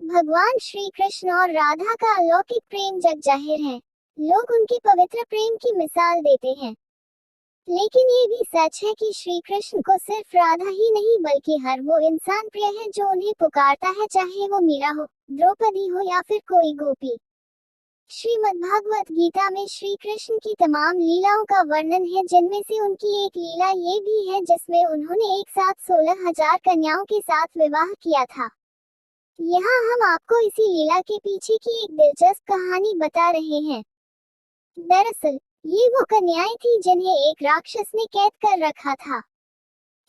भगवान श्री कृष्ण और राधा का अलौकिक प्रेम जग जाहिर है। लोग उनके पवित्र प्रेम की मिसाल देते हैं। लेकिन ये भी सच है कि श्री कृष्ण को सिर्फ राधा ही नहीं बल्कि हर वो इंसान प्रिय है जो उन्हें पुकारता है, चाहे वो मीरा हो, द्रौपदी हो या फिर कोई गोपी। श्रीमद्भागवत गीता में श्री कृष्ण की तमाम लीलाओं का वर्णन है, जिनमें से उनकी एक लीला ये भी है जिसमें उन्होंने एक साथ 16,000 कन्याओं के साथ विवाह किया था। यहाँ हम आपको इसी लीला के पीछे की एक दिलचस्प कहानी बता रहे हैं। दरअसल ये वो कन्याएं थीं जिन्हें एक राक्षस ने कैद कर रखा था।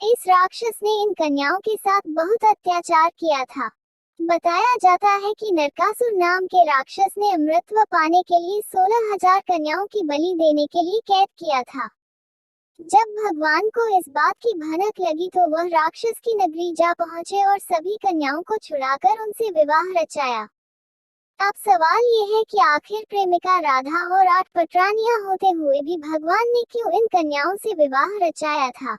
इस राक्षस ने इन कन्याओं के साथ बहुत अत्याचार किया था। बताया जाता है कि नरकासुर नाम के राक्षस ने अमृतत्व पाने के लिए 16,000 कन्याओं की बलि देने के लिए कैद किया था। जब भगवान को इस बात की भनक लगी तो वह राक्षस की नगरी जा पहुंचे और सभी कन्याओं को छुड़ाकर उनसे विवाह रचाया। अब सवाल ये है कि आखिर प्रेमिका राधा और 8 पटरानियां होते हुए भी भगवान ने क्यों इन कन्याओं से विवाह रचाया था।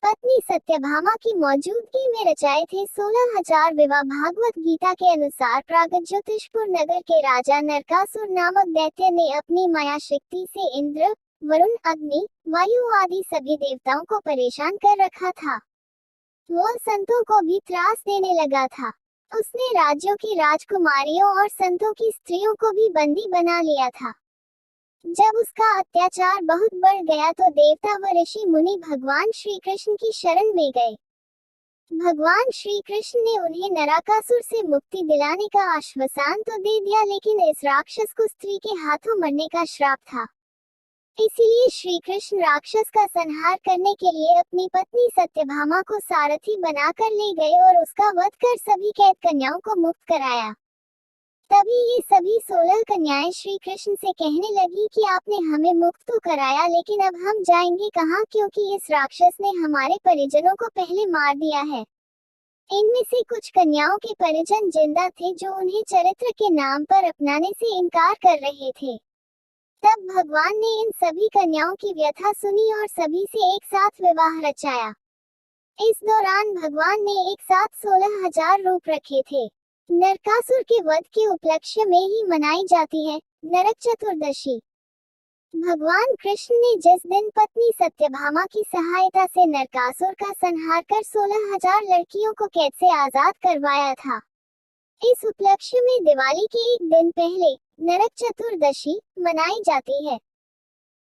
पत्नी सत्यभामा की मौजूदगी में रचाए थे 16,000 विवाह। भागवत गीता के अनुसार प्रागज्योतिषपुर नगर के राजा नरकासुर नामक दैत्य ने अपनी माया शक्ति से इंद्र, वरुण, अग्नि, वायु आदि सभी देवताओं को परेशान कर रखा था। वह संतों को भी त्रास देने लगा था। उसने राज्यों की राजकुमारियों और संतों की स्त्रियों को भी बंदी बना लिया था। जब उसका अत्याचार बहुत बढ़ गया तो देवता व ऋषि मुनि भगवान श्री कृष्ण की शरण में गए। भगवान श्री कृष्ण ने उन्हें नरकासुर से मुक्ति दिलाने का आश्वासन तो दे दिया, लेकिन इस राक्षस को स्त्री के हाथों मरने का श्राप था। इसीलिए श्री कृष्ण राक्षस का संहार करने के लिए अपनी पत्नी सत्यभामा को सारथी बनाकर ले गए और उसका वध कर सभी कैद कन्याओं को मुक्त कराया। तभी ये सभी 16 कन्याएं श्री कृष्ण से कहने लगी कि आपने हमें मुक्त तो कराया, लेकिन अब हम जाएंगे कहाँ, क्योंकि इस राक्षस ने हमारे परिजनों को पहले मार दिया है। इनमें से कुछ कन्याओं के परिजन जिंदा थे जो उन्हें चरित्र के नाम पर अपनाने से इनकार कर रहे थे। तब भगवान ने इन सभी कन्याओं की व्यथा सुनी और सभी से एक साथ विवाह रचाया। इस दौरान भगवान ने एक साथ 16,000 रूप रखे थे। नरकासुर के वध के उपलक्ष्य में ही मनाई जाती है नरक चतुर्दशी। भगवान कृष्ण ने जिस दिन पत्नी सत्यभामा की सहायता से नरकासुर का संहार कर 16,000 लड़कियों को कैद से आजाद करवाया था, इस उपलक्ष्य में दिवाली के एक दिन पहले नरक चतुर्दशी मनाई जाती है।